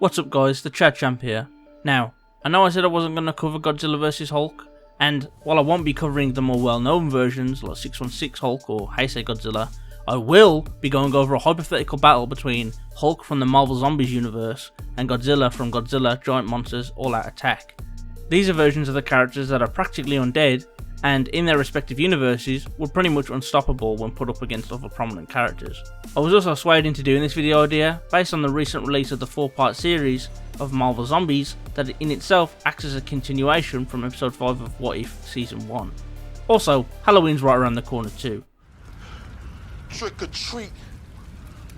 What's up guys, the Chad Champ here. Now, I know I said I wasn't going to cover Godzilla vs Hulk, and while I won't be covering the more well-known versions like 616 Hulk or Heisei Godzilla, I will be going over a hypothetical battle between Hulk from the Marvel Zombies universe and Godzilla from Godzilla Giant Monsters All Out Attack. These are versions of the characters that are practically undead, and in their respective universes were pretty much unstoppable when put up against other prominent characters. I was also swayed into doing this video idea based on the recent release of the 4-part series of Marvel Zombies that in itself acts as a continuation from episode 5 of What If Season 1. Also, Halloween's right around the corner too. Trick or treat,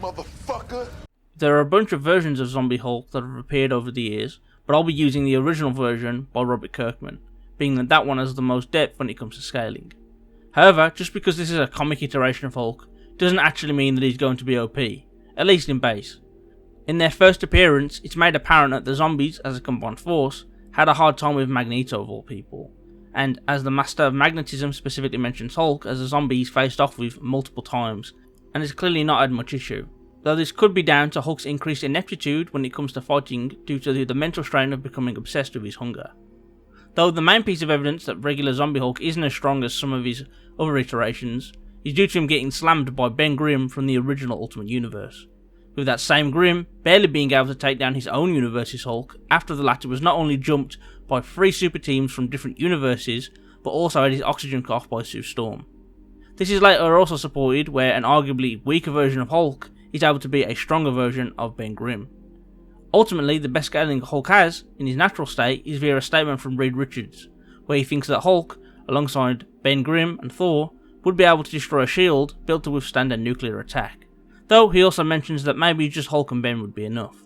motherfucker! There are a bunch of versions of Zombie Hulk that have appeared over the years, but I'll be using the original version by Robert Kirkman, being that one has the most depth when it comes to scaling. However, just because this is a comic iteration of Hulk, doesn't actually mean that he's going to be OP, at least in base. In their first appearance, it's made apparent that the zombies, as a combined force, had a hard time with Magneto of all people, and as the Master of Magnetism specifically mentions Hulk as a zombie he's faced off with multiple times, and has clearly not had much issue. Though this could be down to Hulk's increased ineptitude when it comes to fighting due to the mental strain of becoming obsessed with his hunger. Though the main piece of evidence that regular Zombie Hulk isn't as strong as some of his other iterations is due to him getting slammed by Ben Grimm from the original Ultimate Universe, with that same Grimm barely being able to take down his own universe's Hulk after the latter was not only jumped by 3 super teams from different universes, but also had his oxygen cut off by Sue Storm. This is later also supported where an arguably weaker version of Hulk is able to be a stronger version of Ben Grimm. Ultimately, the best scaling Hulk has, in his natural state, is via a statement from Reed Richards, where he thinks that Hulk, alongside Ben Grimm and Thor, would be able to destroy a shield built to withstand a nuclear attack, though he also mentions that maybe just Hulk and Ben would be enough.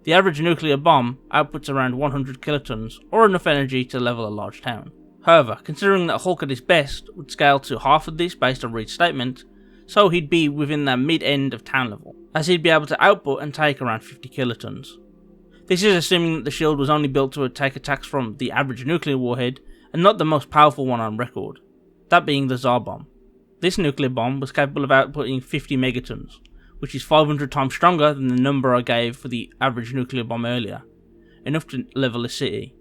The average nuclear bomb outputs around 100 kilotons, or enough energy to level a large town. However, considering that Hulk at his best would scale to half of this based on Reed's statement, so he'd be within the mid-end of town level, as he'd be able to output and take around 50 kilotons. This is assuming that the shield was only built to take attacks from the average nuclear warhead, and not the most powerful one on record, that being the Tsar bomb. This nuclear bomb was capable of outputting 50 megatons, which is 500 times stronger than the number I gave for the average nuclear bomb earlier, enough to level a city.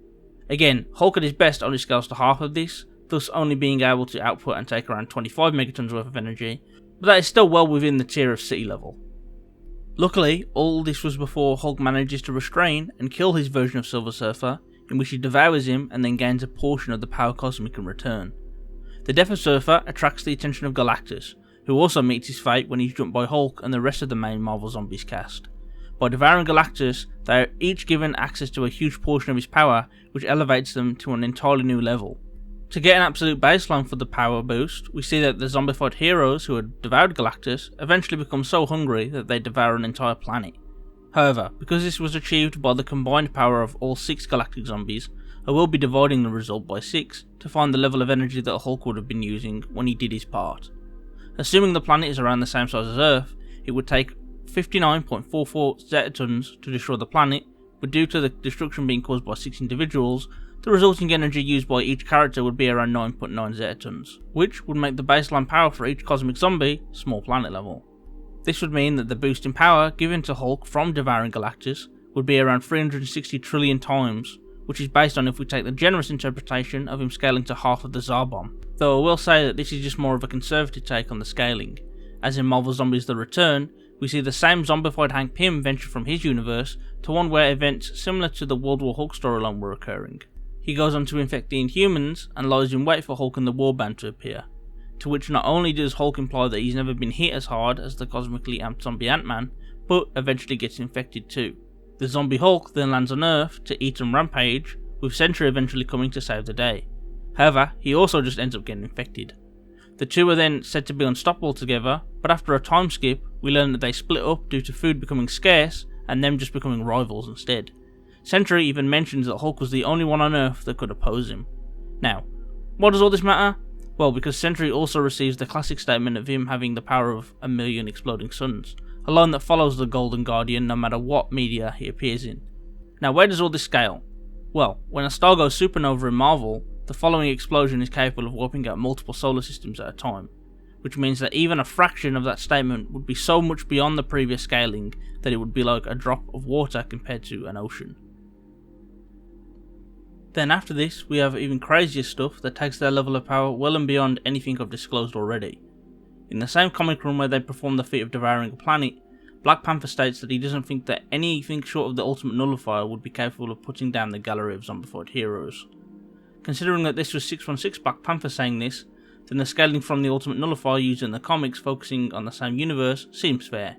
Again, Hulk at his best only scales to half of this, thus only being able to output and take around 25 megatons worth of energy, but that is still well within the tier of city level. Luckily, all this was before Hulk manages to restrain and kill his version of Silver Surfer, in which he devours him and then gains a portion of the power cosmic in return. The death of Surfer attracts the attention of Galactus, who also meets his fate when he's jumped by Hulk and the rest of the main Marvel Zombies cast. By devouring Galactus, they are each given access to a huge portion of his power, which elevates them to an entirely new level. To get an absolute baseline for the power boost, we see that the zombified heroes who had devoured Galactus eventually become so hungry that they devour an entire planet. However, because this was achieved by the combined power of all 6 galactic zombies, I will be dividing the result by 6 to find the level of energy that Hulk would have been using when he did his part. Assuming the planet is around the same size as Earth, it would take 59.44 zetatons to destroy the planet, but due to the destruction being caused by 6 individuals, the resulting energy used by each character would be around 9.9 zetatons, which would make the baseline power for each cosmic zombie small planet level. This would mean that the boost in power given to Hulk from devouring Galactus would be around 360 trillion times, which is based on if we take the generous interpretation of him scaling to half of the Tsar bomb. Though I will say that this is just more of a conservative take on the scaling, as in Marvel Zombies The Return, we see the same zombified Hank Pym venture from his universe to one where events similar to the World War Hulk storyline were occurring. He goes on to infect the Inhumans and lies in wait for Hulk and the Warband to appear, to which not only does Hulk imply that he's never been hit as hard as the cosmically amped zombie Ant-Man, but eventually gets infected too. The zombie Hulk then lands on Earth to eat and rampage, with Sentry eventually coming to save the day. However, he also just ends up getting infected. The two are then said to be unstoppable together, but after a time skip, we learn that they split up due to food becoming scarce and them just becoming rivals instead. Sentry even mentions that Hulk was the only one on Earth that could oppose him. Now, why does all this matter? Well, because Sentry also receives the classic statement of him having the power of 1,000,000 exploding suns, a line that follows the Golden Guardian no matter what media he appears in. Now, where does all this scale? Well, when a star goes supernova in Marvel, the following explosion is capable of wiping out multiple solar systems at a time. which means that even a fraction of that statement would be so much beyond the previous scaling that it would be like a drop of water compared to an ocean. Then after this, we have even crazier stuff that takes their level of power well and beyond anything I've disclosed already. In the same comic run where they perform the feat of devouring a planet, Black Panther states that he doesn't think that anything short of the ultimate nullifier would be capable of putting down the gallery of zombified heroes. Considering that this was 616 Black Panther saying this, then the scaling from the ultimate nullifier used in the comics focusing on the same universe seems fair.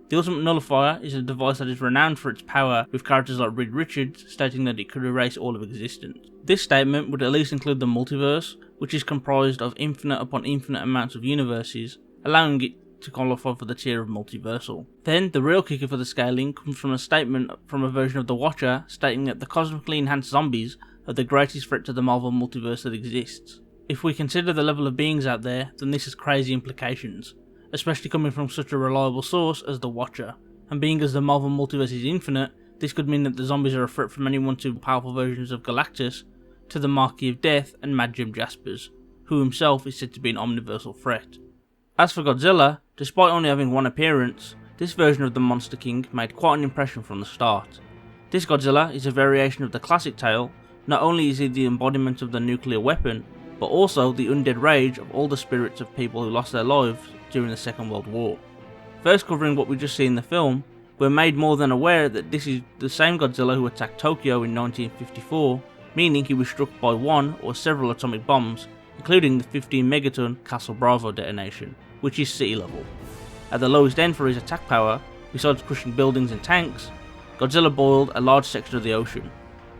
The ultimate nullifier is a device that is renowned for its power, with characters like Reed Richards stating that it could erase all of existence. This statement would at least include the multiverse, which is comprised of infinite upon infinite amounts of universes, allowing it to qualify for the tier of multiversal. Then, the real kicker for the scaling comes from a statement from a version of The Watcher stating that the cosmically enhanced zombies are the greatest threat to the Marvel multiverse that exists. If we consider the level of beings out there, then this has crazy implications, especially coming from such a reliable source as The Watcher, and being as the Marvel multiverse is infinite, this could mean that the zombies are a threat from anyone to powerful versions of Galactus, to the Marquis of Death and Mad Jim Jaspers, who himself is said to be an omniversal threat. As for Godzilla, despite only having one appearance, this version of the Monster King made quite an impression from the start. This Godzilla is a variation of the classic tale. Not only is he the embodiment of the nuclear weapon, but also the undead rage of all the spirits of people who lost their lives during the Second World War. First covering what we just see in the film, we're made more than aware that this is the same Godzilla who attacked Tokyo in 1954, meaning he was struck by one or several atomic bombs, including the 15 megaton Castle Bravo detonation, which is city level. At the lowest end for his attack power, besides crushing buildings and tanks, Godzilla boiled a large section of the ocean.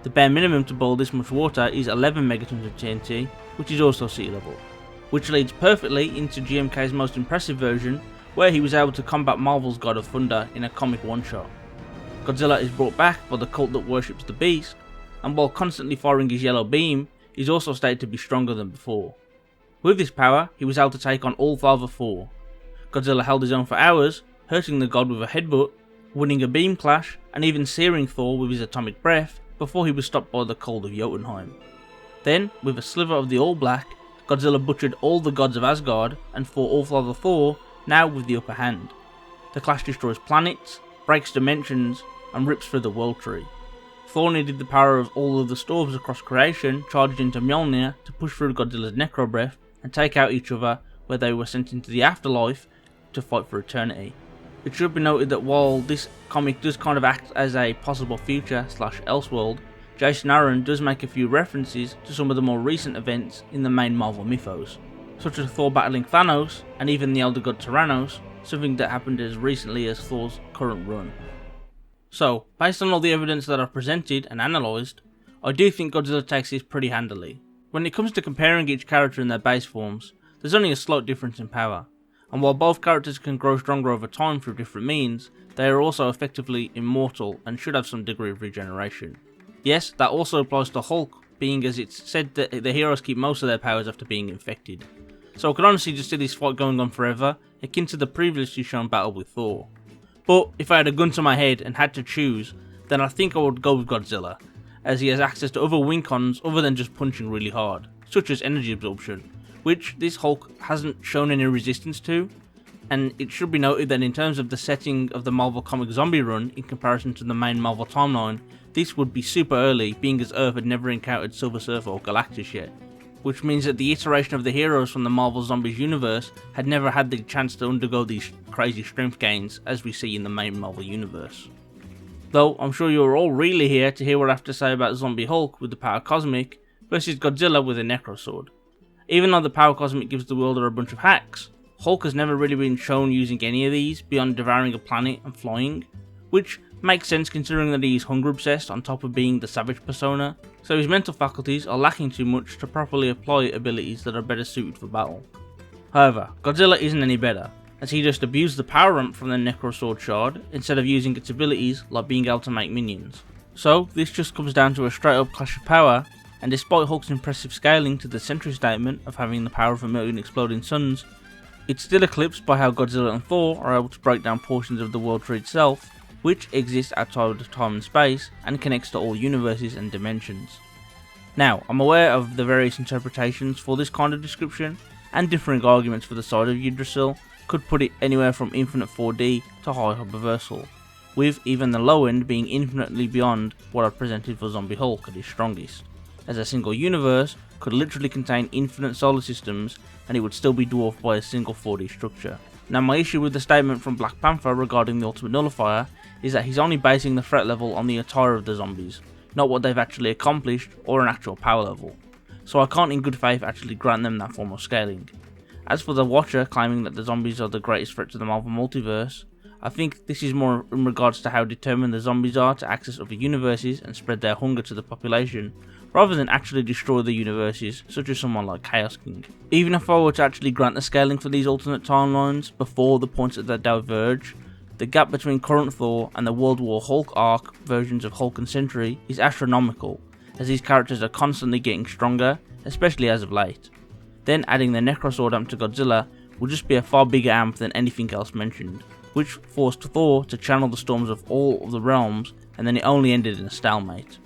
The bare minimum to boil this much water is 11 megatons of TNT, which is also sea level, which leads perfectly into GMK's most impressive version, where he was able to combat Marvel's God of Thunder in a comic one-shot. Godzilla is brought back by the cult that worships the beast, and while constantly firing his yellow beam, he's also stated to be stronger than before. With this power, he was able to take on all Father 4. Godzilla held his own for hours, hurting the god with a headbutt, winning a beam clash, and even searing Thor with his atomic breath, before he was stopped by the cold of Jotunheim. Then, with a sliver of the All Black, Godzilla butchered all the gods of Asgard and fought All-Father Thor, now with the upper hand. The clash destroys planets, breaks dimensions, and rips through the World Tree. Thor needed the power of all of the storms across creation charged into Mjolnir to push through Godzilla's necro breath and take out each other, where they were sent into the afterlife to fight for eternity. It should be noted that while this comic does kind of act as a possible future / Elseworld, Jason Aaron does make a few references to some of the more recent events in the main Marvel mythos, such as Thor battling Thanos and even the Elder God Tyrannos, something that happened as recently as Thor's current run. So, based on all the evidence that I've presented and analysed, I do think Godzilla takes this pretty handily. When it comes to comparing each character in their base forms, there's only a slight difference in power, and while both characters can grow stronger over time through different means, they are also effectively immortal and should have some degree of regeneration. Yes, that also applies to Hulk, being as it's said that the heroes keep most of their powers after being infected. So I could honestly just see this fight going on forever, akin to the previously shown battle with Thor. But if I had a gun to my head and had to choose, then I think I would go with Godzilla, as he has access to other win cons other than just punching really hard, such as energy absorption, which this Hulk hasn't shown any resistance to, and it should be noted that in terms of the setting of the Marvel comic zombie run in comparison to the main Marvel timeline, this would be super early, being as Earth had never encountered Silver Surfer or Galactus yet, which means that the iteration of the heroes from the Marvel Zombies universe had never had the chance to undergo these crazy strength gains as we see in the main Marvel universe. Though I'm sure you're all really here to hear what I have to say about Zombie Hulk with the Power Cosmic versus Godzilla with a Necro Sword. Even though the Power Cosmic gives the world a bunch of hacks, Hulk has never really been shown using any of these beyond devouring a planet and flying, which makes sense considering that he is hunger obsessed on top of being the savage persona, so his mental faculties are lacking too much to properly apply abilities that are better suited for battle. However, Godzilla isn't any better, as he just abused the power ramp from the Necro Sword Shard instead of using its abilities like being able to make minions. So this just comes down to a straight up clash of power, and despite Hulk's impressive scaling to the Sentry statement of having the power of 1,000,000 exploding suns, it's still eclipsed by how Godzilla and Thor are able to break down portions of the World Tree itself, which exists outside of time and space and connects to all universes and dimensions. Now, I'm aware of the various interpretations for this kind of description, and differing arguments for the side of Yggdrasil could put it anywhere from infinite 4D to high hyperversal, with even the low end being infinitely beyond what I've presented for Zombie Hulk at his strongest, as a single universe could literally contain infinite solar systems and it would still be dwarfed by a single 4D structure. Now my issue with the statement from Black Panther regarding the Ultimate Nullifier is that he's only basing the threat level on the attire of the zombies, not what they've actually accomplished or an actual power level, so I can't in good faith actually grant them that form of scaling. As for the Watcher claiming that the zombies are the greatest threat to the Marvel Multiverse, I think this is more in regards to how determined the zombies are to access other universes and spread their hunger to the population, rather than actually destroy the universes, such as someone like Chaos King. Even if I were to actually grant the scaling for these alternate timelines before the points that they diverge, the gap between current Thor and the World War Hulk arc versions of Hulk and Sentry is astronomical, as these characters are constantly getting stronger, especially as of late. Then adding the Necrosword to Godzilla would just be a far bigger amp than anything else mentioned, which forced Thor to channel the storms of all of the realms, and then it only ended in a stalemate.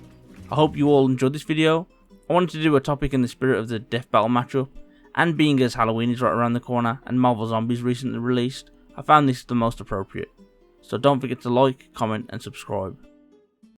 I hope you all enjoyed this video. I wanted to do a topic in the spirit of the Death Battle matchup, and being as Halloween is right around the corner and Marvel Zombies recently released, I found this the most appropriate. So don't forget to like, comment and subscribe.